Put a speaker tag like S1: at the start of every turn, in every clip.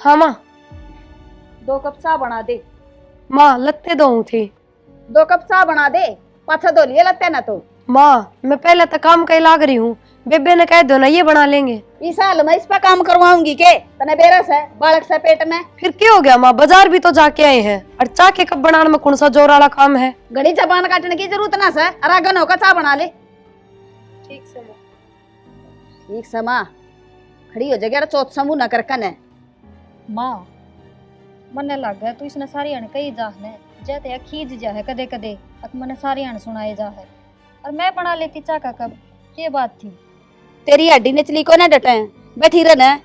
S1: हाँ माँ।
S2: 2 कप चाय बना दे।
S1: माँ लत्ते दो थी।
S2: 2 कप चाय बना दे, पाछा धो लिए लगता है ना तो।
S1: माँ मैं पहले तो काम कहीं लाग रही हूँ, बेबे ने कह दो ना ये बना लेंगे।
S2: इस साल मैं इस पर काम करवाऊंगी के तने बेरस है बालक से पेट में।
S1: फिर क्या हो गया माँ, बाजार भी तो जाके आए हैं और चाय के कप बनाने में कौन सा जोर वाला काम है।
S2: घड़ी जबान काटने की जरूरत ना से, अरागन होकर चाय बना ले।
S1: ठीक से माँ।
S2: ठीक से माँ खड़ी हो जाएगी, चौथ समूह न करकन है।
S3: माँ मने लग तू इसने सारी अण कही जा है जैते खींच जा है कदे कदे अक मने सारी अण सुनाए जा है और मैं बना लेती चा का कब ये बात थी।
S2: तेरी हड्डी निचली को ना डटे बैठी रहना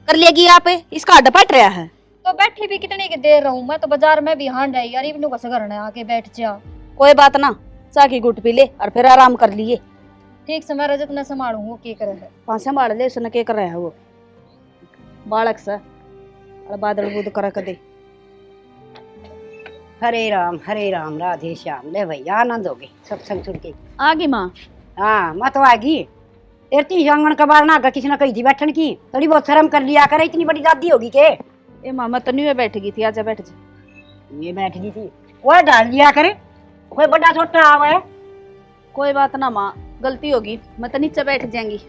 S2: कर लेगी आप, इसका हड्ड फट रहा है।
S3: तो बैठी भी कितनी की देर रहूं, मैं तो बाजार में भी हांड है यार, इवनु का घर आके बैठ जा।
S2: कोई बात ना, चाय की गुट पी ले और फिर आराम कर लिए।
S3: ठीक से मैं रजत न संभालू वो के करे है।
S2: पांच संभाल ले, उसने के कर रहा है वो बालक से और बादल बुद कर दे।
S4: हरे राम राधे श्याम। ले भैया आनंद हो गए सत्संग सुन के।
S2: आगी माँ।
S4: हाँ मैं तो आगी। तेरती आंगन कबार ना किसी ने कही थी बैठन की, थोड़ी बहुत शर्म कर लिया करे, इतनी बड़ी दादी होगी के।
S2: ए मामा तन्नी में बैठ गई थी, आजा बैठ जा।
S4: ये बैठ गई थी वो डाल लिया करे, कोई बड़ा छोटा आवे।
S2: कोई बात ना माँ, गलती होगी, मैं तो नीचे बैठ जाएंगी।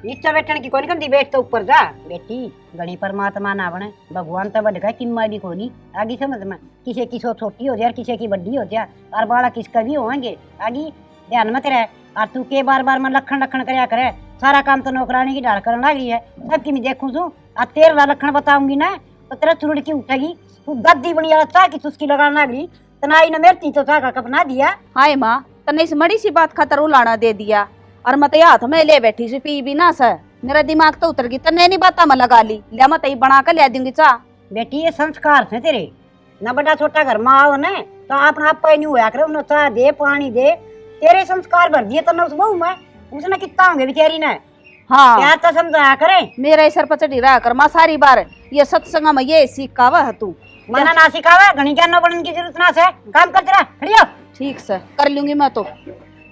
S4: नीचे बैठने की कौन कंदी, बैठ तो ऊपर जा बेटी। गणी परमात्मा ना बने, भगवान तो बढ़ गए किम्माड़ी कोनी आगी समझ में। किसी की सो छोटी हो जाए, किसी की बड़ी हो जाए, और बाला किसका भी होंगे आगी ध्यान मत रहे। और तू के बार बार मैं लखन लखन करया करे, सारा काम तो नौकरानी की डाल कर लग रही है। सब की मैं देखूं तू और तेरा लखन बताऊंगी ना तो तेरा चुरुड़ की उठेगी। तू गद्दी बनी वाला चाह की तुस्की लगाने लग रही, तनाई ने मेरती तो चाह का कप ना दिया।
S2: हाय माँ तने इस मड़ी सी बात खातर उलाना दे दिया, और मैं तो हाथ में ले बैठी सी पी भी ना सर, मेरा दिमाग तो उतर गई। तने नहीं बात मैं लगा ली, लिया मैं तई बना कर ले दूंगी चाह।
S4: बेटी ये संस्कार थे तेरे, ना बड़ा छोटा घर में आओ न तो अपना आप नहीं हुआ करे, उन्हें चाह दे पानी दे, तेरे संस्कार भर दिए तो उस बहू में उसने कितना होंगे बेचारी ने।
S2: हाँ
S4: क्या तो समझाया करे,
S2: मेरा सर पर चढ़ी रहा कर माँ सारी बार, ये सत्संग में ये सीखावा है तू।
S4: मना ना सिखावे, घनी ज्ञान बनने की जरूरत ना से, काम कर तेरा खड़ी हो।
S2: ठीक से कर लूंगी मैं तो।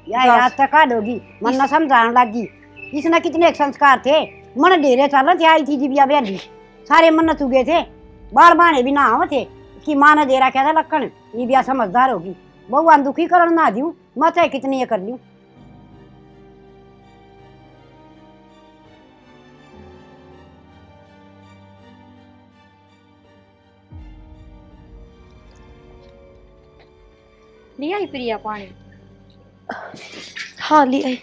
S4: याद तक होगी मन ना समझाने लगी। इसने कितने संस्कार थे, मन डेरे साल थे आई थी जीविया बेली, सारे मन चुगे थे, बार बाने भी ना हो थे कि माँ ने डेरा क्या था लक्कन, ये भी समझदार होगी। भगवान दुखी करण ना दियो, मैं चाहे कितनी ये कर लूं।
S3: लिया ही प्रिया पानी।
S1: हाँ ले आई।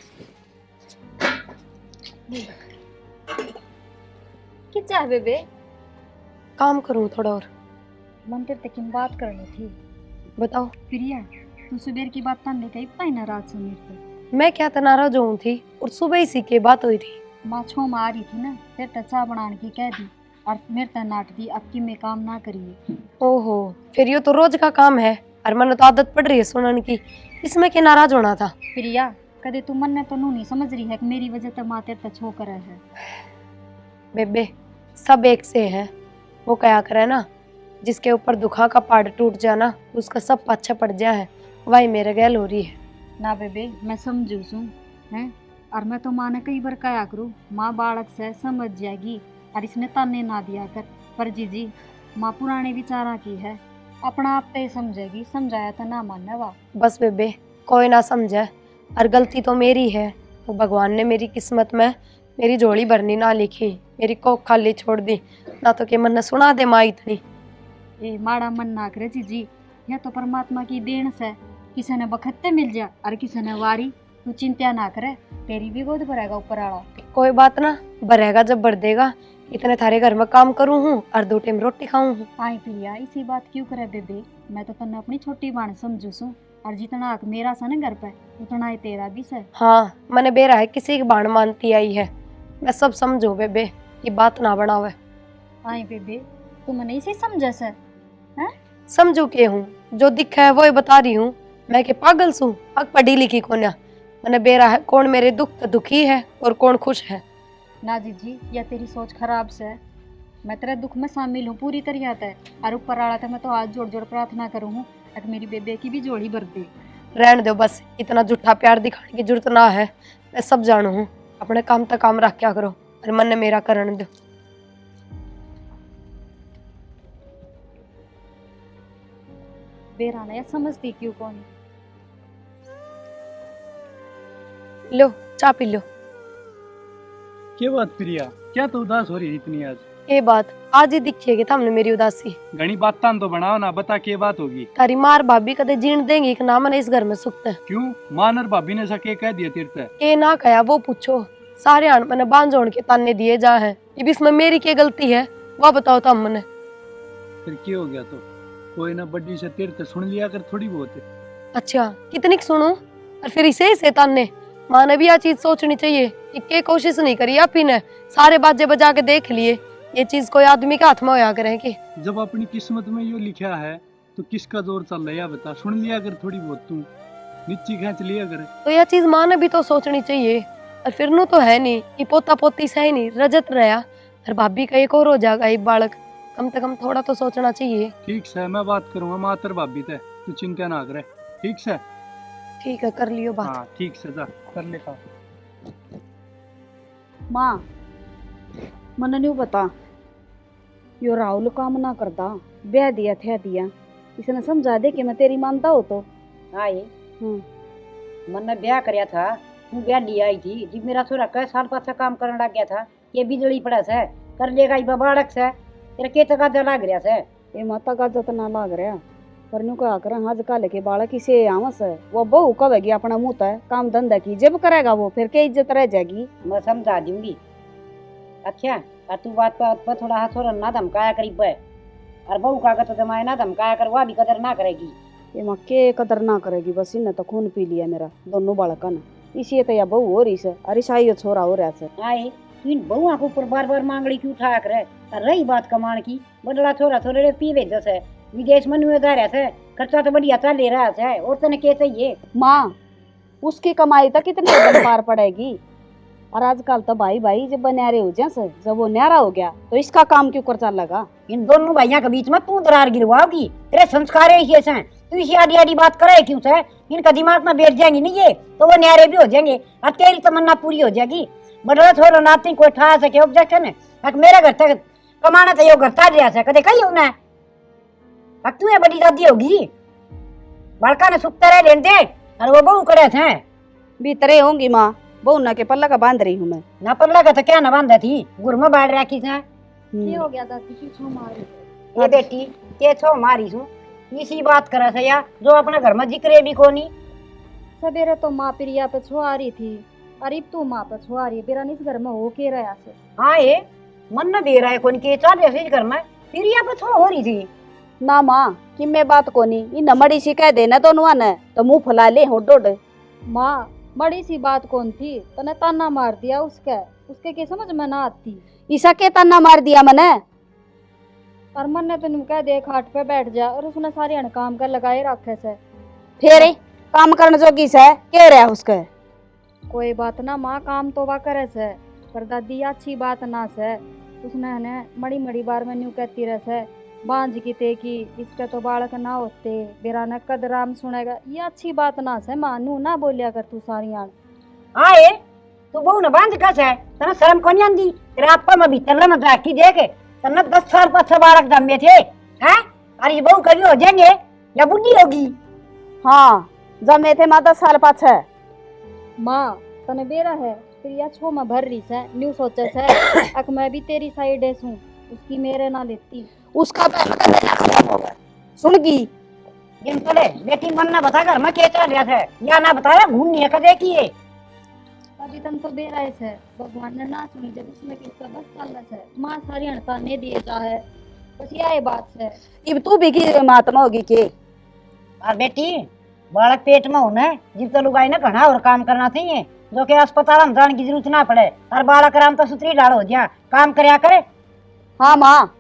S3: क्या है बेबे?
S1: काम करूँ थोड़ा और।
S3: मंदिर तक की बात करनी थी।
S1: बताओ।
S3: प्रिया तू सुबह की बात तन लेकर इतना ही नाराज से मेरे पे।
S1: मैं क्या नाराज हूँ थी, और सुबह ही के बात हुई थी।
S3: माँ छो में आ रही थी ना, फिर टचा बनाने की कह दी और मेरे तन नाट दी अब की मैं काम ना करिए।
S1: ओहो फिर ये तो रोज का काम है, और मन तो आदत पड़ रही है सुनने की, इसमें क्या नाराज होना था।
S3: प्रिया कदे तू मन ने तो नहीं समझ रही है कि मेरी वजह से माँ तेरे तक करे है।
S1: बेबे सब एक से है, वो क्या करे ना, जिसके ऊपर दुखा का पहाड़ टूट जाना उसका सब पाछा पड़ जाए है, वही मेरे गैल हो रही है।
S3: ना बेबे मैं समझू सू है, और मैं तो माँ ने कई बार कहा करूँ माँ बालक से समझ जाएगी और इसने ताने ना दिया कर, पर जी माँ पुराने विचारा की है, अपना आप पे समझेगी, समझाया तो ना मानने वा।
S1: बस बेबे कोई ना समझे, और गलती तो मेरी है, वो भगवान ने मेरी किस्मत में मेरी झोली भरनी ना लिखी, मेरी कोख खाली छोड़ दी, ना तो कि मन ने सुना दे माँ इतनी।
S3: ए माड़ा मन ना करे जी, यह तो परमात्मा की देन से, किसी ने बखत्ते मिल जा और किसी ने वारी, तू चिंता ना करे, तेरी भी गोद भरेगा ऊपर आड़ा।
S1: कोई बात ना, भरेगा जब भर देगा, इतने थारे घर में काम करूँ हूँ और 2 टाइम रोटी खाऊं हूँ।
S3: आई प्रिया इसी बात क्यों करे बेबे, मैं तो तन्ने अपनी छोटी बाण समझू सू, और जितना हक मेरा सा ना घर पे उतना ही तेरा भी से।
S1: हाँ मैंने बेरा है किसी की बाण मानती आई है, मैं सब समझू बेबे, ये बात ना बनावे।
S3: आई बेबे तू मने इसे समझे से हैं?
S1: समझू के हूँ, जो दिखा है वो ही बता रही हूँ, मैं के पागल सू, अक पढ़ी लिखी कोन्या, मैंने बेरा है कौन मेरे दुख तो दुखी है और कौन खुश है।
S3: ना जी या तेरी सोच खराब से, मैं तेरे दुख में शामिल हूँ पूरी तरह से, और ऊपर आड़ा था मैं तो हाथ जोड़ जोड़ प्रार्थना करूँ हूँ कि मेरी बेबे की भी जोड़ी भर दे।
S1: रहने दो बस, इतना झूठा प्यार दिखाने की जरूरत ना है, मैं सब जानू हूँ, अपने काम तक काम रख क्या करो और मन ने मेरा करने दो।
S3: बेरा ने समझती क्यों कौन।
S1: लो चाय पी लो।
S5: क्या बात प्रिया, क्या तो उदास हो रही इतनी आज?
S1: ये बात आज ही दिखेगी हमने मेरी उदासी।
S5: घनी बातां तो बनाओ ना, बता क्या बात होगी?
S1: तारी मार भाभी कदे जीण देंगी कि ना मैंने इस घर में सुख है।
S5: क्यों मान और भाभी ने सके कह दिया तीर्थ है?
S1: ये ना कहा वो पूछो। सारे आन मैंने बांध जोड़ के ताने दिए जा है, ये इसमें मेरी क्या गलती है वह बताओ तो हमने।
S5: फिर क्या हो गया? तो कोई ना बड्डी से तीर्थ सुन लिया कर थोड़ी बहुत।
S1: अच्छा कितनी सुनूं और फिर इसे ही ताने। माँ ने भी यह चीज सोचनी चाहिए कि के कोशिश नहीं करी आप ही ने सारे बाजे बजा के देख लिए, ये चीज कोई आदमी के हाथ में होया करे कि।
S5: जब अपनी किस्मत में यो लिखा है तो किसका जोर चल रहा है बता? सुन लिया कर थोड़ी बहुत, तू नीची खींच लिया कर।
S1: तो यह चीज माँ ने भी तो सोचनी चाहिए। और फिर नु तो है नहीं कि पोता पोती से ही नहीं रजत रहा और भाभी का एक और हो जाएगा एक बालक, कम से कम थोड़ा तो सोचना चाहिए।
S5: ठीक से मैं बात करूंगा मातर भाभी से, तू चिंता ना करे। ठीक से?
S1: ठीक है कर लियो बात।
S5: हाँ ठीक से, जा कर ले काम।
S2: माँ मन नहीं बता यो राहुल काम ना करता, ब्याह दिया थे दिया, इसने समझा दे कि मैं तेरी मानता हो तो।
S4: हाँ ये मन ने ब्याह करया था, तू ब्याह लिया आई थी। जब मेरा छोरा कई साल पाछा काम करने लग गया था, ये बिजली पड़ा से कर लेगा इबा बाड़क से तेरा के तक लग रहा से।
S2: ये माता का जतना लाग रहा पर न्यू कहा कर आज कल के बालक इसे आवस है, वो बहू कहेगी अपना मुंह है काम धंधा की जब करेगा वो फिर क्या इज्जत रह जाएगी।
S4: मैं समझा दूंगी। अच्छा और तू बात पर थोड़ा हाथ छोड़ा ना धमकाया करी पे, और बहू का तो जमाए ना धमकाया कर, वह भी कदर ना करेगी।
S2: ये माँ के कदर ना करेगी, बस इन्हें तो खून पी लिया मेरा दोनों बालका ने, इसी तो या बहू हो रही से अरे शाही छोरा हो रहा से।
S4: आए तू इन बहुआ के ऊपर बार बार मांगड़ी क्यों उठाया करे? और रही बात कमाण की, बदला छोरा थोड़े पी भेज से विदेश में नुए जा रहा है, खर्चा तो बढ़िया चल ले रहा है, और तने कैसे ये
S2: माँ उसकी कमाई तो कितने दिन पार पड़ेगी, और आजकल तो भाई भाई जब बन्यारे हो जैसे जब वो न्यारा हो गया तो इसका काम क्यों कर चल लगा?
S4: इन दोनों भाइयों के बीच में तू दरार गिरवाओगी? तेरे संस्कार ऐसे हैं, तू इसी आधी आधी बात करे क्यों से? इनका दिमाग में बैठ जाएंगी नहीं ये तो वो न्यारे भी हो जाएंगे, अब तेरी तमन्ना पूरी हो जाएगी। बड़ा छोरो नाती कोई ठा सके ऑब्जेक्शन है, मेरे घर तक कमाना चाहिए घर ता दिया से कदे कही होना है, अब तू ये बड़ी दादी होगी बड़का ने सुखता रह लेने दे, और वो बहू करे थे
S2: भीतरे होंगी माँ, बहू ना के पल्ला का बांध रही हूँ मैं।
S4: ना पल्ला का तो क्या ना बांधा थी, गुर में बाढ़ रखी थे।
S3: ये हो गया दादी की छो मारी।
S4: ये बेटी के छो मारी सू इसी बात करे से या जो अपने घर में जिक्र भी कोनी।
S3: सवेरे तो माँ प्रिया पे छो आ रही थी, अरे तू माँ पे छो आ रही है, बेरा इस घर में हो के रहा से।
S4: हाँ ये मन न दे रहा है कौन के चाल ऐसे घर में फिर यहाँ पे छो हो रही थी
S2: ना माँ कि मैं बात कोनी इन नमड़ी सी कह देना दोनों ने तो मुंह फुला ले हो डोड।
S3: माँ बड़ी सी बात कौन थी, तने ताना मार दिया उसके के समझ में ना आती।
S2: ईसा के ताना मार दिया मैंने,
S3: और मन ने तेन कह दे खाट पे बैठ जा, और उसने सारे अण काम कर लगाए रखे से।
S2: फिर काम करने जोगी से कह रहा उसके।
S3: कोई बात ना माँ, काम तो वा करे से, पर दादी अच्छी बात ना से। उसने ने मड़ी मड़ी बार में न्यू कहती रहे से बांझ की ते की इसके तो बालक ना होते, बेरा ने कदराम सुनेगा, ये अच्छी बात ना से। मानू ना बोलिया कर तू सारी आन।
S4: हाँ ये तू बहू न बांध कस है तना शर्म कोनी आंदी? तेरा आपा में भी चल रहा की देख तना 10 साल पाछे बालक जन्मे थे हैं, और ये बहू कभी हो जाएंगे या बुढ़ी होगी?
S2: हाँ जमे थे माँ 10 साल पाछे।
S3: माँ तने बेरा है प्रिया छो में भर रही से न्यू सोचे से अक मैं भी तेरी साइड है सू, उसकी मेरे ना लेती
S2: उसका सुनगी
S4: जिन चले बेटी मन ना बता घर में के चल रहा है या ना बताया घूम नहीं कदे की है।
S3: अभी तन तो बेरा है भगवान ने ना सुनी, जब उसमें किसका बस चल रहा है। माँ सारी अणता ने दिए चाहे बस यह बात है।
S2: अब तू भी की महात्मा होगी के?
S4: और बेटी बालक पेट में होना है जिब तो लुगाई ना घना और काम करना चाहिए, जो कि अस्पताल में जाने की जरूरत ना पड़े, और बालक आराम तो सुतरी डाल हो जा काम करया करे।
S2: हाँ माँ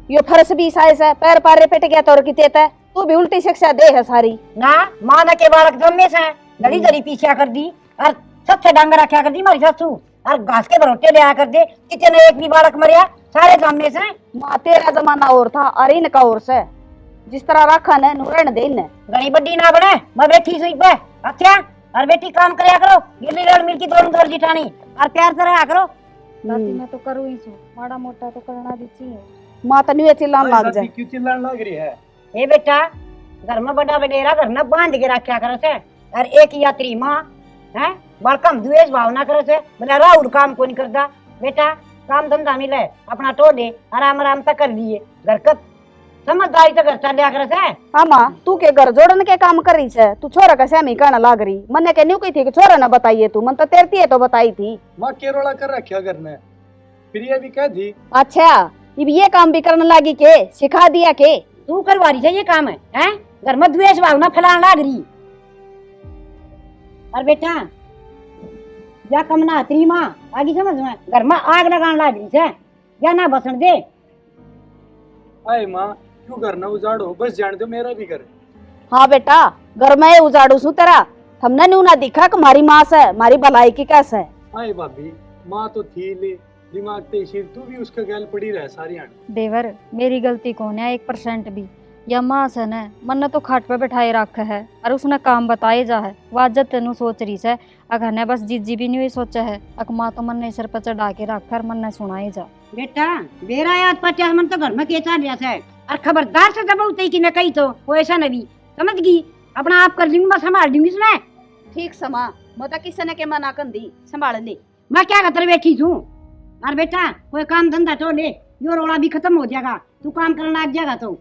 S2: यो फर्श भी साइज है, पैर पारे पेट गया तो की है, तू भी उल्टी शिक्षा दे है सारी
S4: ना माँ ना के बालक जम्मे से घड़ी घड़ी पीछा कर दी, और सबसे डांग रखा कर दी मारी सासू, और घास के भरोटे ले आ कर दे, कितने एक भी बालक मरिया सारे जम्मे से।
S2: माँ तेरा जमाना और था और इनका और से, जिस तरह रखा ने नुरण दे ने
S4: घड़ी बड्डी ना बने मैं बैठी सुई पे। अच्छा और बेटी काम करया करो, गिल्ली रड़ मिलकी दोनों दर जिठानी, और प्यार से रहा करो।
S3: दादी मैं तो करूँ ही सू, माड़ा मोटा तो करना भी चाहिए।
S2: माँ तनु चिल्लान लग जाए।
S5: क्यों चिल्लाने लग रही है?
S4: ए बेटा घर में बड़ा बडेरा घर में बांध के रखा करे से और एक यात्री माँ है बड़कम द्वेष भावना करे से बोला राहुल काम को नहीं करता बेटा काम धंधा मिले अपना तो दे आराम आराम से कर लिए घर का समझदारी से घर चल करे से।
S2: हाँ माँ तू के घर जोड़न के काम कर रही है तू छोरा का सहमी कहना लाग रही मन के न्यू कही थी कि छोरा ना बताइए तू मन तो तेरती है तो बताई थी।
S5: माँ केरोला कर रखा घर ने फिर ये भी कह दी।
S2: अच्छा अब ये काम भी करने लगी के सिखा दिया के
S4: तू करवा रही है ये काम है हैं घर में द्वेष भावना फैलाने लाग रही। और बेटा या कमना तेरी माँ आगे समझ में घर में आग लगाने लाग रही है या ना बसन दे।
S5: आए माँ क्यों घर ना उजाड़ो बस जान दो मेरा भी घर।
S2: हाँ बेटा घर में उजाड़ू सू तेरा हमने न्यू ना दिखा कि हमारी माँ से हमारी भलाई की कैसे है।
S5: आए भाभी माँ तो थी ले दिमाग ते सिर तू भी उसका गैल पड़ी रहे सारी आने।
S3: देवर मेरी गलती कौन है 1% भी या माँ से न मन तो खाट पे बैठाए रख है और उसने काम बताए जा है वाजत तेनू सोच रही है अगर ने बस जीजी भी नहीं सोचा है अक माँ तो मन ने सिर पर चढ़ा के रख कर मन ने सुनाई जा।
S4: बेटा बेरा याद 50 मन तो घर में केचा लिया है और खबरदार से दबाऊ तई कि न कही तो वो ऐसा नहीं समझ गई अपना आप कर लूंगी मैं संभाल दूंगी सुना
S2: ठीक समा मैं तो किसी ने के मना कर दी संभाल ले
S4: मैं क्या खतर बैठी हूँ। और बेटा कोई काम धंधा तो ले यो रोड़ा भी खत्म हो जाएगा तू काम करना लग जाएगा तो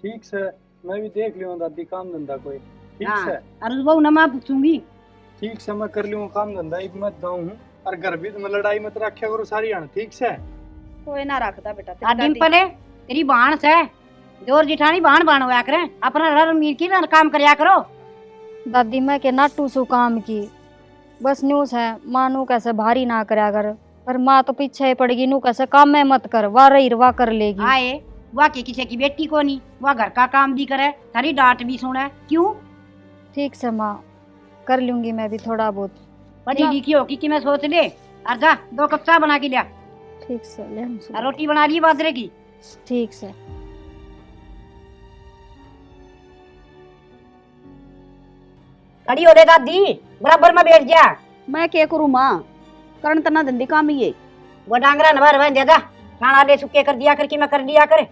S5: ठीक से मैं भी देख लियो दादी काम धंधा कोई ठीक
S4: हाँ,
S5: से
S4: और वो न मैं पूछूंगी
S5: ठीक से मैं कर लूँ काम धंधा एक मत जाऊँ हूँ और घर भी में लड़ाई मत रखा करो सारी आने ठीक से।
S2: कोई ना रखता बेटा
S4: आदिम पले तेरी बाण से जोर जिठानी बाण बाण होया करे अपना रर मीर की काम करया करो।
S3: दादी मैं के नाटू सु काम की बस न्यूज है माँ नू कैसे भारी ना करया कर पर माँ तो पीछे पड़ेगी नू कैसे काम में मत कर वाह रही वाह कर लेगी।
S4: आए वह के किसी की बेटी को नहीं वह घर का काम भी करे थारी डांट भी सुने क्यों।
S3: ठीक से माँ कर लूंगी मैं भी थोड़ा बहुत
S4: पढ़ी लिखी होगी कि मैं सोच ले और जा 2 कप चाय बना के लिया
S3: ठीक से ले हमसे।
S4: और रोटी बना ली बाजरे की।
S3: ठीक से
S4: खड़ी हो रे दादी बराबर में बैठ जा।
S2: मैं क्या करूँ माँ करण तना धंधी काम ही है
S4: वो डांगरा नभर बन ज्यादा खाना ले सुके कर दिया कर कि मैं कर दिया करे।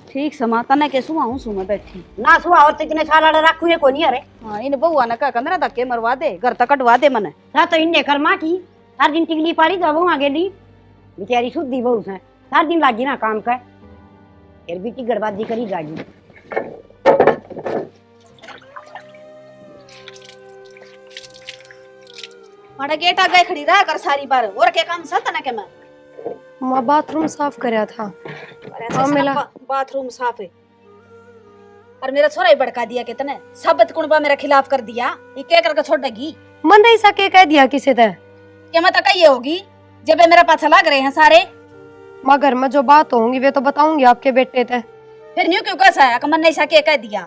S2: ठीक समा तना के सुहा हूँ सुमा बैठी
S4: ना सुहा और इतने साल रखू है को नहीं अरे
S2: हाँ इन बहुआ ने कहा कंदरा धक्के मरवा दे घर तक कटवा दे मने
S4: ना तो इन्हें कर्मा की हर दिन टिकली पाड़ी तो वो आगे दी बेचारी शुद्धि बहुत है हर दिन लागी ना काम का फिर भी की गड़बादी करी जागी।
S2: माड़ा गेट आ गए खड़ी रहा कर सारी बार और क्या काम सत ना के मैं
S1: माँ बाथरूम साफ करया था।
S2: और ऐसे
S1: हाँ,
S2: सब
S1: मिला।
S2: बाथरूम साफ है और मेरा छोरा ही भड़का दिया कितने सबत कुणबा मेरे खिलाफ कर दिया ये क्या करके छोड़ देगी
S1: मन नहीं सके कह दिया किसी ने।
S2: क्या मैं तो कही होगी जब ये मेरा पाछा लग रहे हैं सारे
S1: माँ घर में जो बात होंगी वे तो बताऊंगी आपके बेटे थे।
S2: फिर न्यू क्यों कैसा है मन नहीं सके कह दिया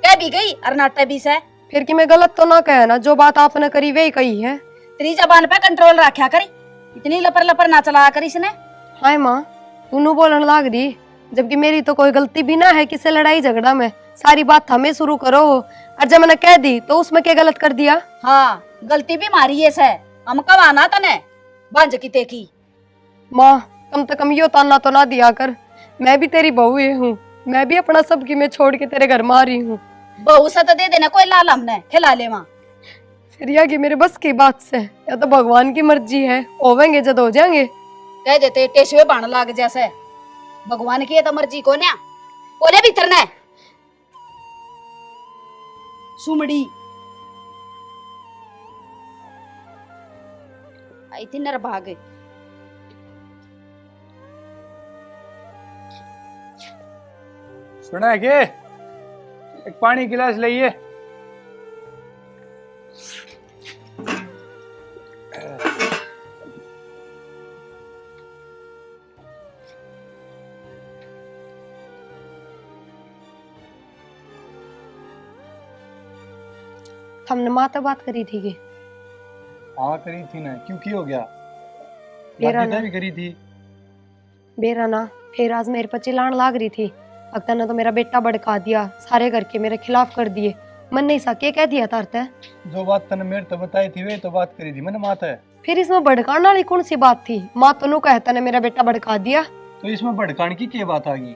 S2: कह भी गई और नाटे भी से
S1: फिर कि मैं गलत तो ना कहे ना जो बात आपने करी वही कही है।
S2: तेरी जबान पे कंट्रोल रखा करी इतनी लपर लपर ना चला कर इसने।
S1: हाय माँ तू बोलन लाग दी जबकि मेरी तो कोई गलती भी ना है किसी लड़ाई झगड़ा में सारी बात हमें शुरू करो और जब मैंने कह दी तो उसमें क्या गलत कर दिया।
S2: हाँ गलती भी मारी है से हम कब आना तने बांझ की तेकी
S1: माँ कम से कम यो ताना तो ना दिया कर मैं भी तेरी बहू ही हूँ मैं भी अपना सब की मैं छोड़ के तेरे घर में आ रही हूँ।
S2: बहू सा तो दे देना कोई लाल हमने खिला ले माँ
S1: फिर यह कि मेरे बस की बात से या तो भगवान की मर्जी है होवेंगे जब हो जाएंगे।
S2: कह देते टेसुए बाण लाग जैसे भगवान की है तो मर्जी को न्या बोले भीतर ने सुमड़ी आई थी नर भाग
S5: सुना है के एक पानी गिलास लाइए।
S1: हमने माँ तो बात करी थी कि
S5: हाँ करी थी ना क्यों की हो गया
S1: मेरा
S5: बाकी
S1: ना
S5: भी करी थी
S1: बेरा ना फिर आज मेरे पर चिल्लान लाग रही थी अक्ता ने तो मेरा बेटा भड़का दिया सारे घर के मेरे खिलाफ कर दिए मन नहीं सके कह दिया तारते
S5: जो बात तने मेरे तो बताई थी वे तो बात करी थी मैंने माता है।
S1: फिर इसमें भड़काने वाली कौन सी बात थी माँ तो कहता ने मेरा बेटा भड़का दिया
S5: तो इसमें भड़काने की क्या बात आ गई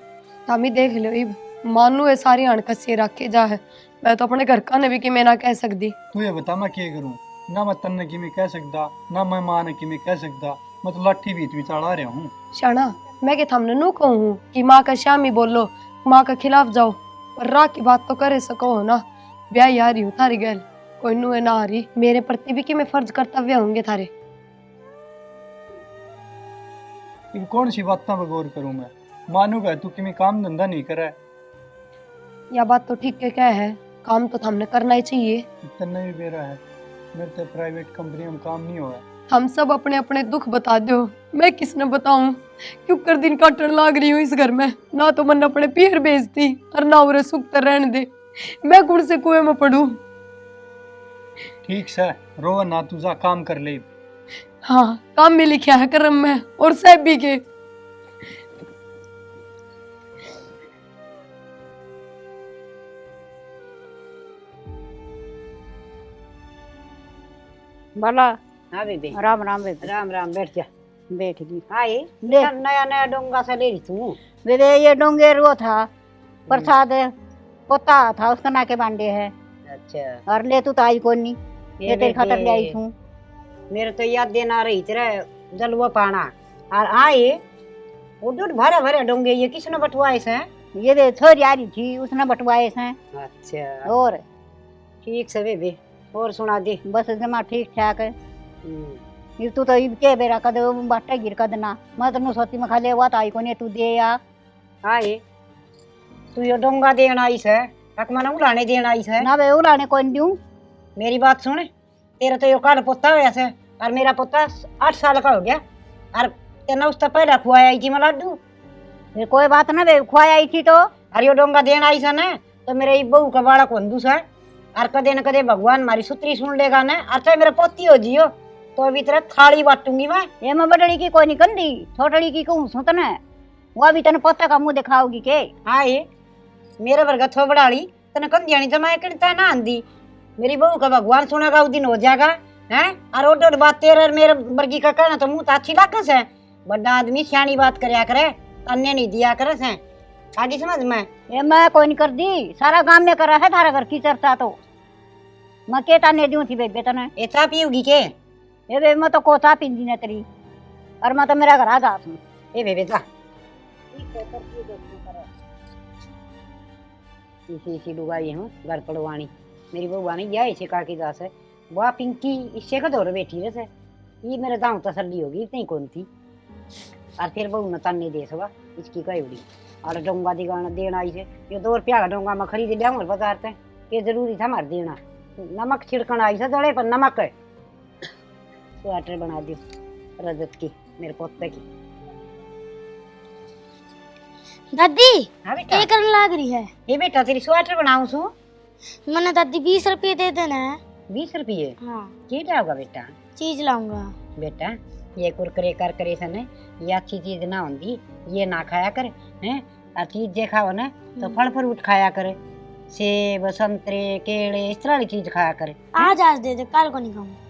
S1: तामी देख लो इब मानू ये सारी अणकसी रखे जा है। मैं तो अपने घर का ने भी कि मैं ना कह सकती।
S5: तू ये बता मैं क्या करूं? ना मैं तन्ने की मैं कह सकता, ना मैं मां ने की मैं कह सकता। मैं तो लाठी बीच भी चढ़ा रहा हूँ।
S1: शाना मैं के थमने नू कहूँ कि माँ का शामी बोलो, माँ के खिलाफ जाओ, पर राह की बात तो करे सको हो ना। ब्याह यारी हूँ थारी गैल, कोई नू है ना आ रही। मेरे प्रति भी कि मैं फर्ज कर्तव्य होंगे थारे।
S5: इन कौन सी बात पर गौर करूं मैं? मानूगा तू कि मैं काम धंधा नहीं करे।
S1: यह बात तो ठीक है, क्या है काम तो हमने करना ही चाहिए।
S5: तन्ने भी बेरा है, मेरे तो प्राइवेट कंपनी में काम नहीं हुआ।
S1: हम सब अपने अपने दुख बता दो, मैं किसने बताऊं? क्यों कर दिन काटन लाग रही हूँ इस घर में। ना तो मन अपने पीर बेचती और ना उरे सुख तर रहने दे। मैं गुड़ से कुएं में पड़ू।
S5: ठीक से रो ना, तू जा काम कर ले।
S1: हाँ काम में लिखा है कर्म में, और सब भी के।
S2: बोला।
S4: हाँ बेबे।
S2: राम राम बेबे।
S4: राम राम, बैठ जा।
S2: बैठ गई।
S4: हाँ ये
S2: ले।
S4: नया नया डोंगा सा ले रही तू।
S2: बेबे ये डोंगेर वो था, प्रसाद पोता था उसका नाके बांधे है।
S4: अच्छा।
S2: और ले तू तो आई कौन नहीं, ये तेरे खातर ले आई हूँ।
S4: मेरे तो याद देना रही तेरा जलवा पाना। और आए वो दूध भरे भरे डोंगे, ये किसने बटवाए से?
S2: ये दे छोरी आ रही थी, उसने बटवाए से।
S4: अच्छा
S2: और
S4: ठीक से बेबे, और सुना दे।
S2: बस जमा ठीक ठाक है। ये तू तो इब के बेरा कद बाटे गिर कदना, मैं तो सोती में खाले हुआ तो आई कोने तू दे या।
S4: आए तू ये डोंगा देना आई से, तक मना उलाने देना आई से।
S2: ना बे उलाने कौन दूं?
S4: मेरी बात सुन, तेरा तो यो काल पोता हो ऐसे, और मेरा पोता 8 साल का हो गया। और तेना उससे पहले खुआया आई थी मैं लड्डू।
S2: फिर कोई बात ना बे, खुआई आई थी तो।
S4: और यो डोंगा देना आई से ना, तो मेरे बहू का बाड़ा कौन दूसरा। और कदे न कदे भगवान मारी सुतरी सुन लेगा ना, और चाहे मेरा पोती हो जियो तो अभी तेरा थाली बांटूंगी मैं।
S2: ये मैं बड़ड़ी की कोई नहीं कंदी, छोटड़ी की कहूँ सुत न, वो अभी तने पोता का मुंह दिखाओगी के।
S4: हाँ ये मेरे वर्ग थो बड़ाड़ी तने कंदिया नहीं जमाया करता ना आंदी। मेरी बहू का भगवान सुनेगा उस दिन हो जाएगा हैं। और ओडोड बात तेरे मेरे वर्गी का कहना तो मुंह तो अच्छी लागस है। बड़ा आदमी सियानी बात करया करे, अन्य नहीं दिया करे से। आगे समझ में?
S2: ये मैं कोई नहीं कर दी, सारा गांव में करा है थारा घर की चर्चा तो। मैं के ताने दूं थी बेबे तने?
S4: ये चा पियोगी के?
S2: ये बे मैं तो कोता पिंदी न तेरी, और मैं तो मेरा घर आ गा तू।
S4: ए बेबे जा। इसी लुगाई हूँ घर पड़वानी। मेरी बहू आनी या इसे काकी दास है, वाह पिंकी इससे का दौर बैठी रहे से। ये मेरे दांव तसल्ली होगी, इतनी कौन थी। और फिर बहू न ताने दे सवा इसकी कई बड़ी। और डोंगा दिगाना देना आई से, ये 2 रुपया का डोंगा मैं खरीद लिया बाजार से। ये जरूरी था मार देना। नमक छिड़कना आई से दड़े पर नमक है। स्वेटर बना दियो रजत की, मेरे पोते की।
S6: दादी
S4: हाँ बेटा।
S6: क्या करने लाग रही है?
S4: ये बेटा तेरी स्वेटर बनाऊं सू।
S6: मैंने दादी 20 रुपये दे देना है।
S4: 20 रुपये?
S6: हाँ
S4: क्या होगा बेटा?
S6: चीज लाऊंगा।
S4: बेटा ये कुरकुरे करकरे से ने ये अच्छी चीज ना होती, ये ना खाया कर हैं। और चीज जे खाओ ना तो फल फ्रूट खाया करे, सेब संतरे केले इस तरह की चीज खाया करे।
S6: आज दे दे, कल को नहीं खाऊंगा।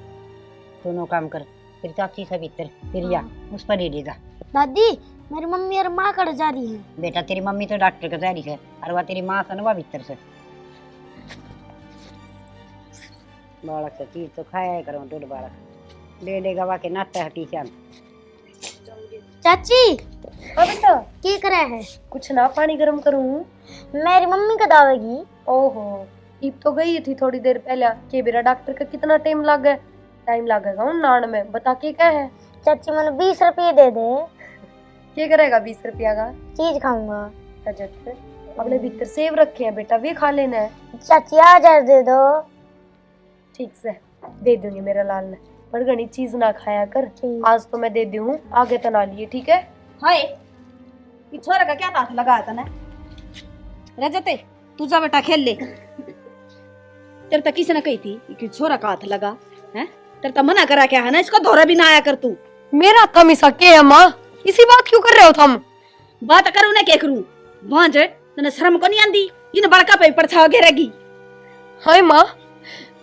S4: दोनों काम कर। फिर चाची से भीतर फिर या उस पर ले जा।
S6: दादी मेरी मम्मी और माँ कड़ जा रही है।
S4: बेटा तेरी मम्मी तो डॉक्टर के तैयारी है, और वह तेरी माँ से वह भीतर से। बालक से चीज तो खाया करो, दूध बालक ले लेगा वा के नाता हटी चाल।
S6: चाची
S1: बेटा
S6: की करे है?
S1: कुछ ना, पानी गर्म करूँ?
S6: मेरी मम्मी का दावेगी।
S1: ओहो ईब तो गई थी थोड़ी देर पहले। के बेरा डॉक्टर का कितना टाइम लगे? टाइम लगेगा उन नान में, बता के क्या है?
S6: चाची मैंने 20 रुपये दे दे।
S1: क्या करेगा 20 रुपया का?
S6: चीज खाऊंगा।
S1: अपने भीतर सेब रखे हैं बेटा, वे खा लेना है।
S6: चाची आज दे दो।
S1: ठीक से दे दूंगी मेरा लाल ने, पर घनी चीज ना खाया कर। आज तो मैं दे दूँ, आगे तो ना लिए, ठीक है?
S2: हाय ये छोरा का क्या हाथ लगा था ना? रजते तू जा बेटा खेल ले। तेरे तो किसी ने कही थी कि छोरा का हाथ लगा है, तेरे तो मना करा क्या है ना, इसको धोरा भी ना आया कर तू।
S1: मेरा थम इसा के है माँ, इसी बात क्यों कर रहे हो थम?
S2: बात करूँ ना क्या करूँ? वहां जे तने शर्म को नहीं आंदी, इन बड़का पे परछाव घेरेगी।
S1: हाय माँ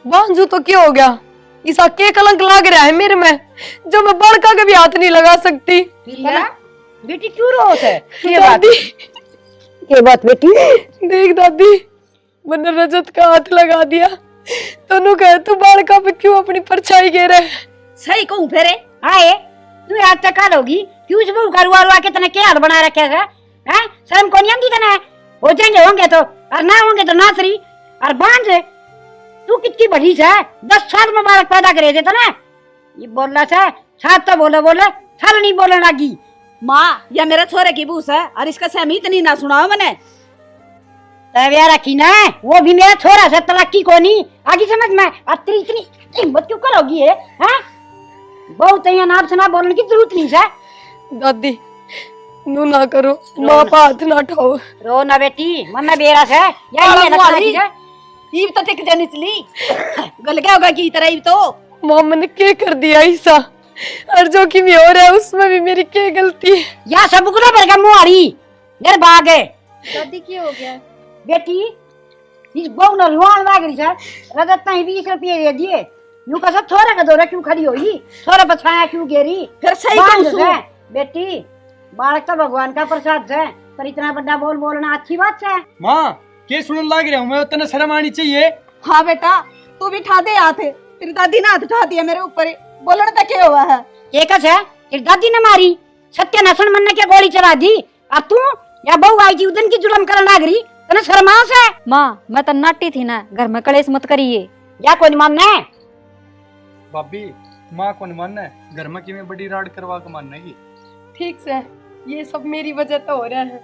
S1: बांझू तो क्या हो गया? इसा के कलंक लाग रहा है मेरे में, जो मैं बड़का के भी हाथ नहीं लगा सकती।
S4: बेटी क्यों रो है?
S1: दादी
S4: ये बात बेटी
S1: देख दादी, मैंने रजत का हाथ लगा दिया। तनु कहे तू बालका पे क्यों अपनी परछाई घेरे?
S2: सही कहूं फेरे।
S4: आए तू आज तक काल होगी क्यों इस बहू का रुआ के तने क्या हाल बना रखे है? हैं शर्म को नहीं आती तने? हो जाएंगे होंगे तो और ना होंगे तो नासरी और बांझ। तू कितनी बड़ी है, 10 साल में बालक पैदा करे थे तने। ये बोलना से साथ तो बोले बोले साल नहीं बोलने लगी।
S2: माँ या मेरे छोरे की बूस है और इसका सहमी इतनी ना सुनाओ मैंने।
S4: तबिया रखी ना, वो भी मेरा छोरा से तलाकी को नहीं आगे समझ में। और तेरी इतनी हिम्मत क्यों करोगी है? हैं बहुत यहाँ नाप सुना बोलने की जरूरत नहीं है।
S1: दादी नू ना करो, माँ पर हाथ ना उठाओ।
S4: रो ना बेटी, मन में बेरा से
S2: काला
S4: यही
S2: मुँह
S4: है
S2: आली। ईब तो टिक जानी चली गल क्या होगा की तरह ईब तो।
S1: माँ मैंने क्या कर दिया ऐसा? और जो कि मैं हो रहा है उसमें भी मेरी क्या गलती है?
S4: या सब गुना भर का मुंह आड़ी मेरे भाग है।
S3: दादी क्या हो गया?
S4: बेटी इस बहू ने रुआन लाग रही है। रजत ने 20 रुपये दे दिए। यूं का सब छोरा का दौरा क्यों खड़ी हुई? छोरा पछाया क्यों गेरी?
S2: फिर सही
S4: बांझ
S2: कहूं
S4: है बेटी, बालक तो भगवान का प्रसाद है, पर इतना बड़ा बोल बोलना अच्छी बात है।
S5: माँ के सुनने लग रहा हूँ मैं, तने शर्म आनी चाहिए।
S2: हाँ बेटा तू भी ठा दे हाथ। तेरी दादी ने हाथ उठा दिया मेरे ऊपर। बोलने तक क्या हुआ है?
S4: एकस है तेरी दादी ने मारी, सत्य नसन मन ने क्या गोली चला दी। और तू या बहू आई थी उदन की जुलम करने लग रही, तने शर्मास है?
S3: माँ मैं तो नाटी थी ना, घर में कलेश मत करिए।
S4: या कोई मानना है?
S5: भाभी माँ को नहीं मानना है, घर में किमें बड़ी राड करवा के मानना है।
S1: ठीक से ये सब मेरी वजह तो हो रहा है।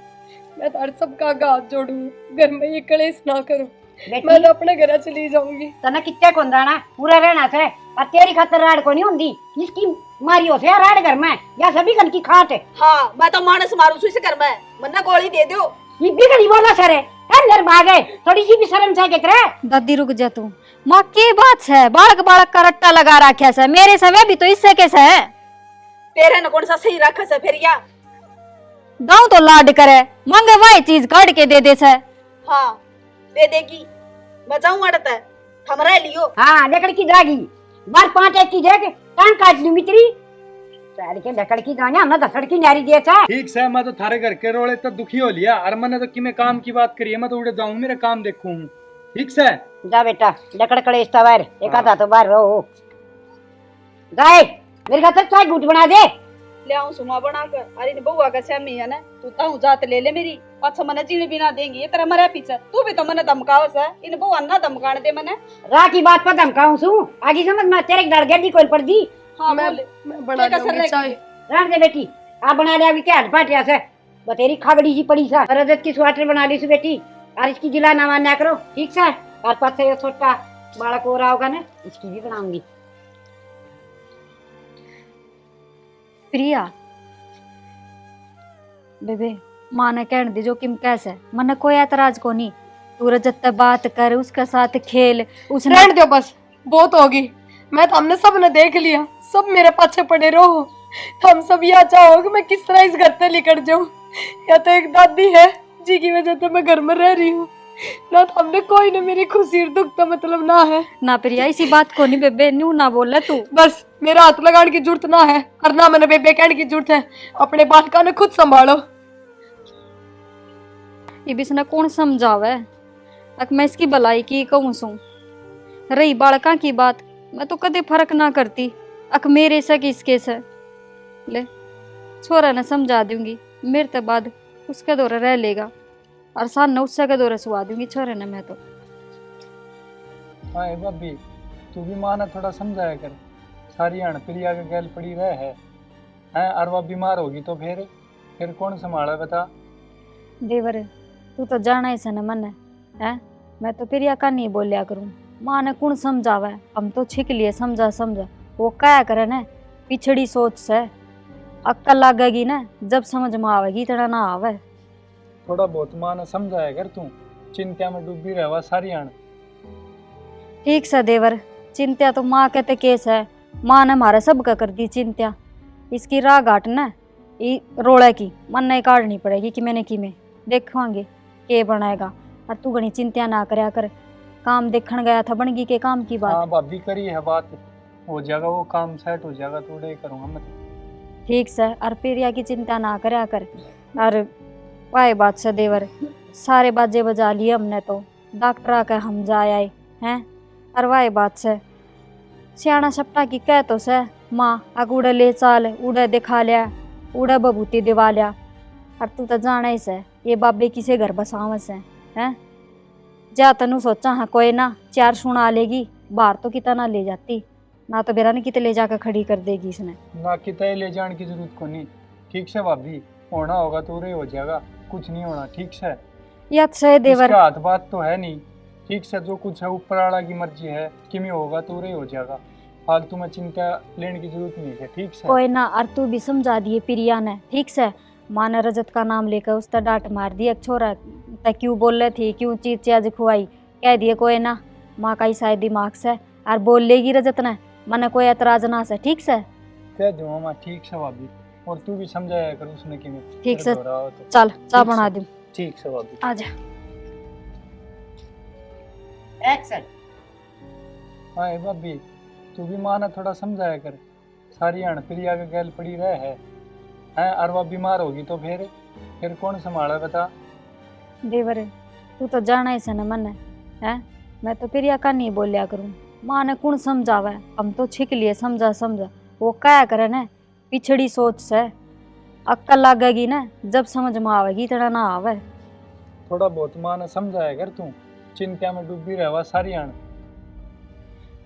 S1: मैं तो सबका हाथ जोड़ू, घर में ये कलेश ना करो। मैं तो अपने घर चली जाऊंगी।
S4: तने कितने को रहना पूरा रहना है और तेरी खातर राड को नहीं होंगी। इसकी मारी हो से राड घर में या सभी घर की खाट है।
S2: हाँ मैं तो मानस मारू इस घर में, वरना गोली दे दो।
S4: ये बिगड़ी बोला सर है मेरे भागे, थोड़ी सी भी शर्म से करे।
S3: दादी रुक जा तू। माँ के बात है? बालक बालक का रट्टा लगा रखा है मेरे समय भी तो इससे कैसे है?
S2: तेरे ने कौन सा सही रखा से फिर या?
S3: गाँव तो लाड करे, मांगे वही चीज काट के दे से।
S2: हाँ दे देगी, मैं जाऊँ अड़ता है हमरा लियो।
S4: हाँ लकड़ की दागी बार 5 एक की देख कान काट लूं मित्री। सारी के लकड़ की दाना हमने धसड़ की नारी दिए था।
S5: ठीक से मैं तो थारे घर के रोले तो दुखी हो लिया और मैंने तो कि मैं काम की बात करी है, मैं तो उड़े जाऊँ मेरा काम देखूँ। ठीक से
S4: जा बेटा लकड़ कड़े बाहर एक आधा तो बाहर रहो। जाए मेरे खातर चाय घूट बना दे।
S2: ले आऊं सुमा बनाकर। अरे ने बउआ का छमी है ना, तू ताऊ जात ले ले मेरी। अच्छा मने जीने बिना देंगी ये तेरा मरे पीछे। तू भी तो मने धमकावस है, इन बउआ ना धमकाने दे मने।
S4: राह की बात पर धमकाऊं सू आगे समझ में तेरे डर गया दी कोई पड़ दी।
S2: हाँ
S1: मैं
S2: बोले
S1: बना
S2: क्या कसर
S1: दूंगी चाय।
S4: रहने दे बेटी, आप बना ले अभी क्या हट पाटिया से बतेरी खागड़ी जी पड़ी सा। रजत की स्वेटर बना ली सु बेटी और इसकी जिला ना मान्या करो ठीक से। और पास से छोटा बालक हो रहा होगा ना, इसकी भी बनाऊंगी।
S3: प्रिया बेबे माँ ने कहने दे जो किम कैसे, मने कोई ऐतराज को नहीं। तू रजत से बात कर, उसके साथ खेल। उसने
S1: रहने दो बस, बहुत होगी। मैं तो हमने सब ने देख लिया, सब मेरे पाछे पड़े रहो। हम सब यह चाहो कि मैं किस तरह इस घर से निकल जाऊं। या तो एक दादी है जी की वजह से मैं घर में रह रही हूँ, ना तो हमने कोई ने मेरी खुशी और दुख का मतलब ना है।
S3: ना प्रिया इसी बात को नहीं बेबे, न्यू ना बोले तू।
S1: बस मेरा हाथ लगाने की जरूरत ना है और ना मैंने बेबे कहने की जरूरत है। अपने बालका ने खुद संभालो।
S3: ये भी इसने कौन समझावे? अक मैं इसकी भलाई की कहूँ सू। रही बालका की बात, मैं तो कदे फर्क ना करती। अक मेरे से किसके से ले छोरा ने समझा दूंगी, मेरे तो बाद उसके दौरे रह लेगा और सान उससे के दौरे सुहा दूंगी छोरे ने। मैं तो
S5: हाँ भाभी तू भी माँ ने थोड़ा समझाया कर। सारी अण प्रिया के गैल पड़ी रह है और वह बीमार होगी तो फिर कौन संभाला बता?
S3: देवर तू तो जाना ही सन मन है। मैं तो प्रिया का नहीं बोलिया करूँ, माँ ने कौन समझावा। हम तो छिक लिए समझा समझा, वो क्या करे न पिछड़ी सोच से। अक्कल लगेगी ना जब समझ में आवेगी, इतना ना आवे।
S5: थोड़ा बहुत माँ ने समझाया कर, तू चिंता में डूबी रहवा सारी अण।
S3: ठीक से देवर, चिंता तो माँ कहते केस है। माँ ने हमारा सब का कर दी चिंता। इसकी राह घाट न ये रोड़ा की मन नहीं काटनी पड़ेगी कि मैंने की में देखेंगे के बनाएगा। और तू घनी चिंता ना करया कर, काम देखने गया था बन गई के काम की बात।
S5: हाँ भाभी करी है बात, हो जाएगा वो काम सेट हो जाएगा तो उड़े करूँगा मैं।
S3: ठीक से और प्रिया की चिंता ना करया कर। और वाई बात से देवर सारे बाजे बजा लिए हमने तो डॉक्टर आके हम जा आए हैं। अरवाए बात से सियाना सपटा की कह तो से माँ अग उड़े ले चाल उड़े दिखा लिया उड़े बबूती दिवा लिया। और तू तो जाना ही से ये बाबे किसे घर बसावस है हैं। जा तनु सोचा हाँ कोई ना चार सुना लेगी बाहर तो कितना ले जाती ना तो बेरा ने कितने ले जाकर खड़ी कर देगी इसने।
S5: ना कितने ले जाने की जरूरत को नहीं। ठीक से भाभी, होना होगा तो रे हो जाएगा, कुछ नहीं होना। ठीक से
S3: याद से देवर
S5: इसका हाथ बात तो है नहीं। ठीक से जो कुछ है ऊपर वाला की मर्जी है, किमी होगा तो रे हो जाएगा। फालतू में चिंता लेने की जरूरत नहीं है। ठीक से
S3: कोई ना और तू भी समझा दिए प्रिया ने। ठीक से माँ ने रजत का नाम लेकर उस तर डांट मार दी। एक छोरा तक क्यों बोल रही थी, क्यों चीज चाज खुआई, कह दिए कोई ना माँ का ही शायद दिमाग से और बोल लेगी रजत ने मन कोई एतराज ना से। ठीक से
S5: कह दूँ मामा। ठीक से भाभी, और तू भी समझाया कर उसने कि मैं
S3: ठीक से
S5: हो रहा हो तो।
S3: चल चाह
S5: ठीक
S3: बना
S5: से।
S3: दूँ।
S5: ठीक से भाभी।
S3: आजा
S4: एक्शन।
S5: हाँ भाभी, तू भी माँ ने थोड़ा समझाया कर। सारी अण प्रिया के गैल पड़ी रहे है और वह बीमार होगी तो फिर कौन संभाला बता।
S3: देवर तू तो जाना ही से न मन है। मैं तो प्रिया का नहीं बोलिया करूँ। माँ ने कौन समझावे, हम तो छिक लिए समझा समझा। वो क्या करे न पिछड़ी सोच से अक्कल लगेगी न जब समझ में आवेगी इतना ना आवे।
S5: थोड़ा बहुत माँ ने समझाया कर, तू चिंता में डूबी रहवा सारी अण।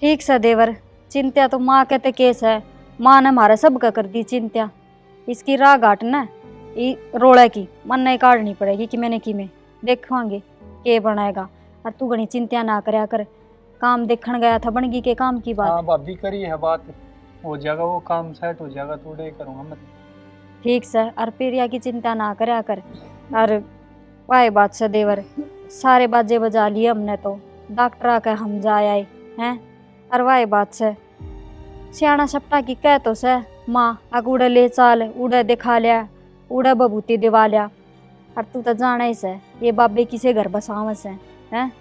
S3: ठीक से देवर, चिंता तो माँ कहते केस है। माँ ने हमारे सब का कर दी चिंता। इसकी राह घाट न रोड़े की मन नहीं काटनी पड़ेगी कि मैंने की में देखेंगे के बनाएगा। और तू घनी चिंता ना करया कर। काम देखने गया था बनगी के काम की बात।
S5: हाँ भाभी, करी है बात, हो जाएगा वो काम सेट हो जाएगा। थोड़े करूँगा मैं।
S3: ठीक से और प्रिया की चिंता ना करया कर। और वाई बात से देवर सारे बाजे बजा लिए हमने तो डॉक्टर आके हम जा आए हैं। और वाई बात से सियाना सपटा की कह तो से माँ अग उड़े ले चाल उड़े दिखा लिया उड़े बबूती दिवा लिया। और तू तो जाना ही से ये बाबे किसे घर बसावस है हैं।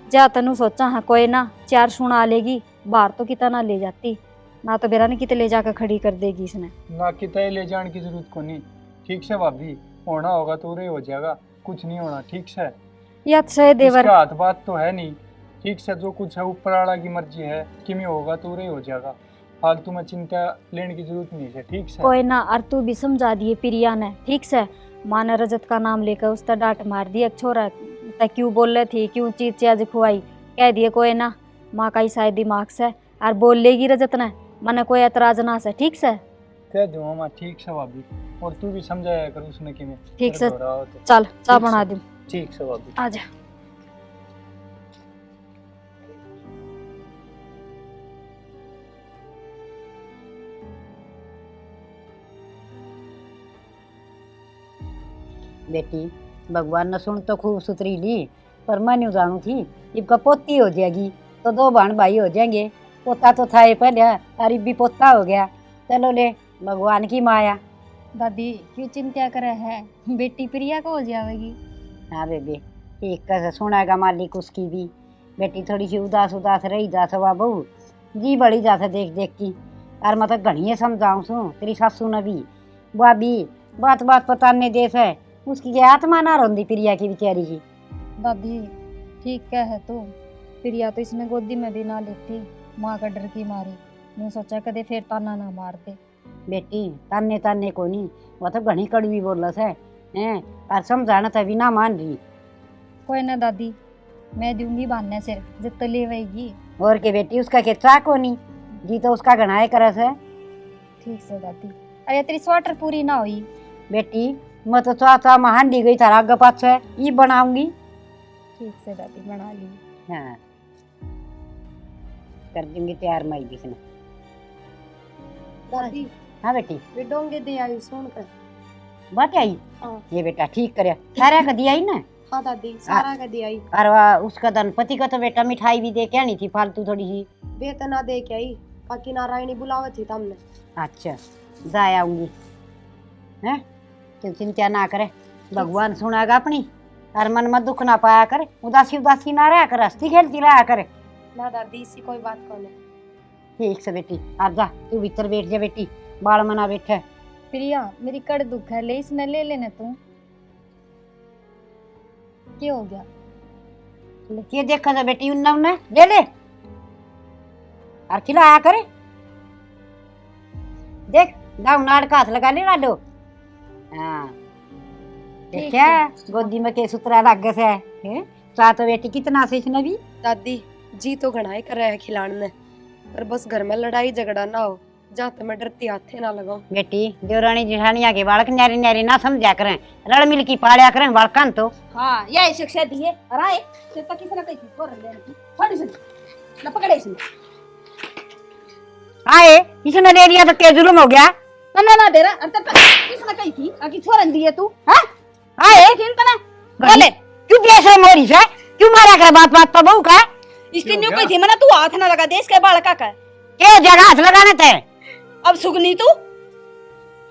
S3: जा तनु सोचा हाँ कोई ना चार सुना लेगी बाहर तो कितना ले जाती ना तो बेरा ने कितने ले जाकर खड़ी कर देगी इसने।
S5: ना कितने ले जाने की जरूरत को नहीं। ठीक से भाभी, होना होगा तो रे हो जाएगा, कुछ नहीं होना। ठीक से
S3: याद से देवर
S5: इसका हाथ बात तो है नहीं। ठीक से जो कुछ है ऊपर वाला की मर्जी है, किमी होगा तो रे हो जाएगा। फालतू में चिंता लेने की जरूरत नहीं है। ठीक से
S3: कोई ना और तू भी समझा दिए प्रिया ने। ठीक से माँ ने रजत का नाम लेकर उस तर डांट मार दी। एक छोरा तक क्यों बोल रही थी, क्यों चीज चाज खुआई, कह दिए कोई ना माँ का ही शायद दिमाग से और बोल लेगी रजत ने मन कोई एतराज ना से। ठीक से
S5: कह दूँ मामा। ठीक से भाभी, और तू भी समझाया कर उसने कि मैं
S3: ठीक से
S5: हो रहा हो तो।
S3: चल चाह
S5: ठीक
S3: बना
S5: से।
S3: दूँ।
S5: ठीक से भाभी।
S3: आजा
S4: बेटी, भगवान ने सुन तो खूब सुथरी ली, पर मैं नहीं जानू थी इनका पोती हो जाएगी तो दो बहन भाई हो जाएंगे। पोता तो था ही पहले, तारीफ भी पोता हो गया। चलो ले, भगवान की माया।
S3: दादी क्यों चिंता करे है, बेटी प्रिया को हो जाएगी।
S4: हाँ बेबे, ठीक कैसे सुनाएगा मालिक उसकी भी। बेटी थोड़ी सी उदास उदास रही जा सवा बहू जी बड़ी जाता देख देख की। और मैं तो घनी समझाऊँ सू तेरी सासू ने भी भाभी बात बात पताने देश है उसकी क्या आत्मा ना रोंदी प्रिया की बेचारी की।
S3: दादी ठीक क्या है तू, प्रिया तो इसने गोदी में भी ना लेती माँ का डर की मारी। मैं सोचा कदे फिर ताना ना मार दे।
S4: बेटी ताने ताने को नहीं, वो तो घनी कड़वी बोलस है हैं, और समझाना तभी ना मान रही।
S3: कोई ना दादी, मैं दूंगी बहाने से जितना ले वही।
S4: और के बेटी उसका के चाक को नहीं जी तो उसका घनाए करस है।
S3: ठीक से दादी, अरे तेरी स्वेटर पूरी ना हुई।
S4: बेटी मैं तो चाचा में हांडी गई थारा आगे पास है ये बनाऊंगी।
S3: ठीक से दादी बना ली।
S4: हाँ कर दूंगी तैयार मैं भी इसने।
S1: दादी
S4: हाँ बेटी,
S1: वे डोंगे दे आई सुन कर।
S4: बात आई।
S1: हाँ।
S4: ये बेटा ठीक करे, सारा का दिया ही ना।
S1: हाँ दादी सारा का दे आई।
S4: और वह उसका धनपति का तो बेटा मिठाई भी दे के आनी थी फालतू थोड़ी सी।
S1: वेतना दे के आई, काकी नारायणी बुलावत थी तमने।
S4: अच्छा जा आऊंगी हैं, तू चिंता ना करे, भगवान सुनाएगा अपनी। और मन में दुख ना पाया कर, उदासी उदासी ना रहा कर, हंसती खेलती रहा कर।
S1: ना दादी इसी कोई बात कौन है।
S4: ठीक से बेटी, आ जा तू भीतर बैठ जा बेटी, बाल मना बैठे।
S3: प्रिया मेरी कड़ दुख है ले इसने ले लेने तू। क्या हो गया?
S4: ये देखा था बेटी उन्ना उन्ना ले ले और खिलाया करे। देख दाऊ नाड़ का हाथ लगा ले लाडो। हाँ देख क्या गोदी में के सुतरा लग से है साथ बेटी कितना से इसने भी।
S1: दादी जी तो घणाई कर रहे हैं खिलाने में, पर बस घर में लड़ाई झगड़ा ना हो, जाते मैं डरती हाथे ना लगाऊं।
S4: बेटी देवरानी जिठानिया के बालक न्यारी न्यारी ना समझा करें, रल मिल की पालिया करें बालकन तो।
S2: हाँ यही शिक्षा दी है। अरे से तो किसी ने कही थी छोड़ लेने की, थोड़ी सुन ना पकड़े इसने।
S4: आए इसने ले लिया तो क्या जुल्म हो गया।
S2: ना डेरा अंतर पर किसने कही थी आकी छोड़न दी है तू? हां
S4: आए
S2: चिंता ना
S4: बोले क्यों बेसर मोरी से क्यों मारा कर बात बात तो बहू का।
S2: इसकी न्यू कही थी मना तू हाथ ना लगा दे इसके बालका का।
S4: क्या जगह हाथ लगाने थे
S2: अब सुगनी तू।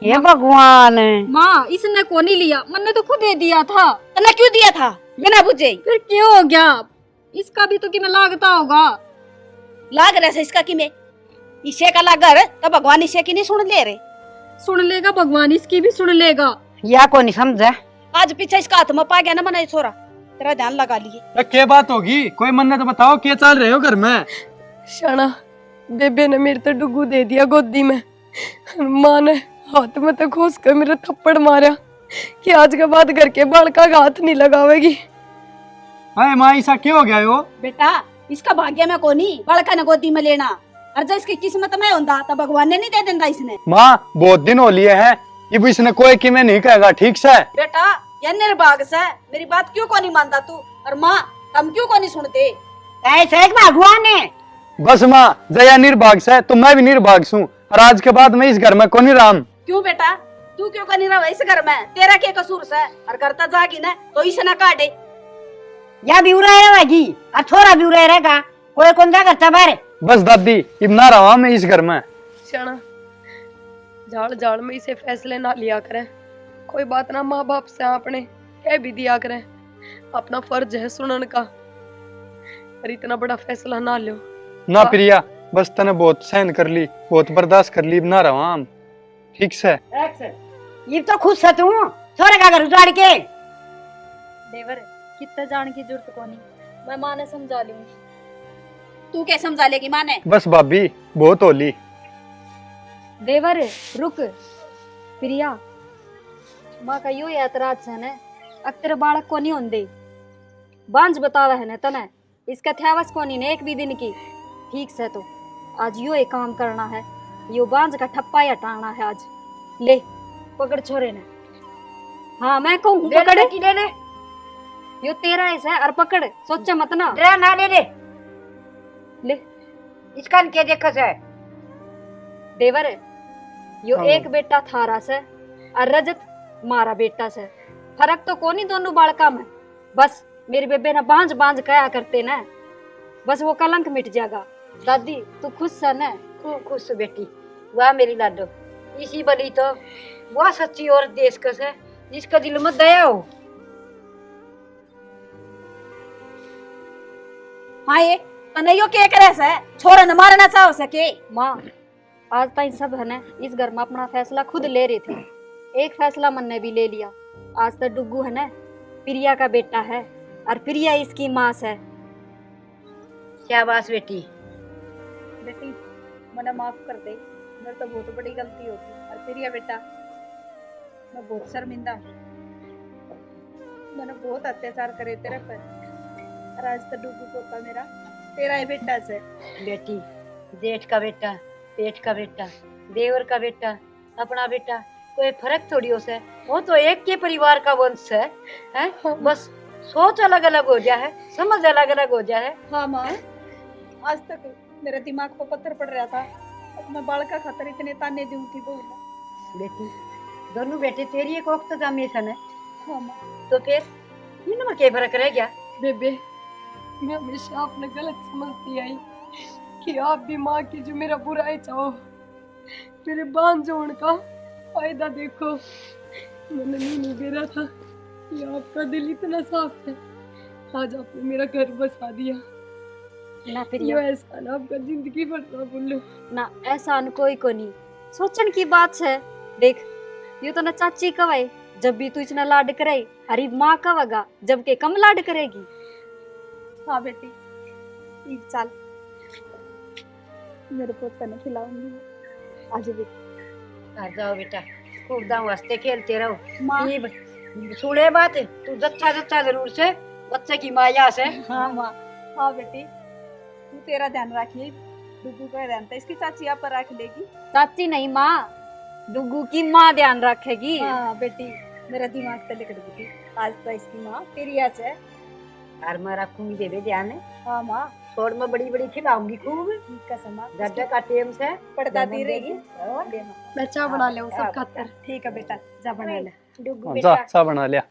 S4: ये भगवान
S3: माँ इसने को नहीं लिया, मैंने तो खुद दे दिया था।
S2: तने क्यों दिया था बिना बुझे?
S3: फिर क्यों हो गया? इसका भी तो कि मैं लागता होगा।
S2: लाग रहा है इसका कि मैं इसे का लागर तो भगवान इसे की नहीं सुन ले रे।
S3: सुन लेगा भगवान, इसकी भी सुन लेगा।
S4: या को नहीं समझा।
S2: आज पीछे इसका हाथ में पा गया ना मना छोरा, तेरा ध्यान लगा लिए।
S5: क्या बात होगी, कोई मन तो बताओ क्या चल रहे हो घर में।
S1: शाना बेबे ने मेरे तो डुगू दे दिया गोदी में, माँ ने हाथ में तो घुस कर मेरा थप्पड़ मारा कि आज के बाद घर के बालका का हाथ नहीं लगावेगी।
S5: अरे माँ ऐसा क्यों हो गया हो।
S2: बेटा इसका भाग्य में कोनी बड़का ने गोदी में लेना, और जब इसकी किस्मत में होता तो भगवान ने नहीं दे देता इसने।
S5: माँ बहुत दिन हो लिए हैं, अब इसने कोई कि मैं नहीं कहेगा ठीक से।
S2: बेटा ये निर्भाग से मेरी बात क्यों को नहीं मानता तू, और माँ हम क्यों को नहीं सुनते?
S4: ऐसे एक भगवान है।
S5: बस माँ जया निर्भाग से तो मैं भी निर्भाग हूँ, और आज के बाद मैं इस घर में कोनी राम।
S2: क्यों बेटा तू क्यों को नहीं रहा इस घर में? तेरा क्या कसूर से? और करता जागी ना तो इसे ना काटे।
S4: या भी उड़ा रहेगी और छोरा भी उड़ा रहेगा, कोई कौन जा करता बारे।
S5: बस दादी अब ना रहा मैं इस घर में।
S1: शाना जाल जाल में इसे फैसले ना लिया करें, कोई बात ना माँ बाप से आपने कह भी दिया करें, अपना फर्ज है सुनने का, पर इतना बड़ा फैसला ना लो
S5: ना प्रिया, बस तने बहुत सहन कर ली, बहुत बर्दाश्त कर ली, अब ना रहा हम ठीक से।
S4: ये तो खुश है तू छोरे का घर उजाड़ के।
S3: देवर कितना जान की जरूरत को नहीं, मैं माँ ने समझा लूंगी।
S2: तू क्या समझा लेगी माँ ने?
S5: बस भाभी बहुत होली।
S3: देवर रुक। प्रिया माँ का यो ऐतराज है न, अब तेरे बालक को नहीं होंदे बांझ बतावा है न तने, इसका थैवस को नहीं एक भी दिन की। ठीक से तो आज यो एक काम करना है, यो बांझ का ठप्पा ही हटाना है आज। ले पकड़ छोरे ने। हाँ मैं कहूँ पकड़
S4: की ले ले
S3: यो तेरा ऐसा और पकड़, सोचा मत ना।
S4: डरा ना ले ले
S3: ले
S4: इसका क्या देखा है।
S3: देवर यो
S5: हाँ।
S3: एक बेटा थारा से और रजत मारा बेटा से, फर्क तो कोनी दोनों बालका में। बस मेरे बेबे ना बांझ बांझ कया करते ना, बस वो कलंक मिट जाएगा। दादी तू खुश है ना?
S4: खूब खुश बेटी, वाह मेरी लाडो, इसी बली तो वह सच्ची औरत देश कस है जिसका दिल में दया हो।
S2: हाँ ये तने यो क्या करे से छोरा न मारना चाहो सके?
S3: माँ आज तक सब है ना इस घर में अपना फैसला खुद ले रहे थे, एक फैसला मन ने भी ले लिया। आज तक डुग्गू है ना प्रिया का बेटा है और प्रिया इसकी माँ है।
S4: क्या बात बेटी।
S2: बेटी मने माफ कर दे, मेरे तो बहुत बड़ी गलती होगी। और प्रिया बेटा मैं बहुत शर्मिंदा हूँ, मैंने बहुत अत्याचार करे तेरे पर, और आज तो डुगू पोता मेरा तेरा ही बेटा से।
S4: बेटी जेठ का बेटा, पेट का बेटा, देवर का बेटा, अपना बेटा, कोई फर्क थोड़ी हो से, वो तो एक के परिवार का वंश है, हैं? बस सोच अलग अलग हो जाए है, समझ अलग अलग हो जाए है।
S2: हाँ माँ आज तक मेरे दिमाग पर पत्थर पड़ रहा था, अब मैं बालका खातर इतने ताने दूं थी बहू ने।
S4: बेटी दोनों बेटे तेरी एक वक्त का मिशन है,
S2: हाँ माँ
S4: तो फिर इनमें क्या फर्क रह गया।
S1: बेबे मैं हमेशा आपने गलत समझती आई कि आप भी माँ की जो मेरा बुराई चाहो, मेरे बांझ होने का फायदा देखो। मैंने नहीं बेरा था कि आपका दिल इतना साफ है, आज आपने मेरा घर बसा दिया।
S3: ना
S1: यो
S3: प्रिया
S1: ऐसा ना आपका जिंदगी भर ना भूलो।
S3: ना ऐसा न कोई को नहीं, सोचन की बात है। देख ये तो ना चाची कवाई, जब भी तू इतना लाड करे अरे माँ कब आगा जब के कम लाड करेगी।
S2: हाँ बेटी ठीक चल मेरे पोता ने खिलाऊंगी आज बेटी।
S4: आ जाओ बेटा खूब दाम वास्ते खेलते रहो।
S2: माँ
S4: ये सुने बात तू जच्चा जच्चा जरूर से बच्चे की माया से।
S2: हाँ माँ हाँ बेटी तू तेरा ध्यान रखिए डुगू का ध्यान तो इसकी चाची यहाँ पर रख लेगी।
S3: चाची नहीं माँ, डुगू की माँ ध्यान रखेगी।
S2: हाँ बेटी मेरा दिमाग तो लिख बेटी आज तो इसकी माँ तेरी याद है।
S4: और मैं रखूंगी देवे ध्यान है।
S2: हाँ माँ
S4: छोड़ में बड़ी बड़ी खिलाऊंगी खूब
S2: ठीक का समा
S4: गड्ढा का टेम से
S2: पड़ताती रहेगी।
S4: और
S2: ले माँ
S1: मैं चाय बना ले सब खातर।
S2: ठीक है बेटा जा बना ले।
S4: डुगू
S5: जा सा बना लिया।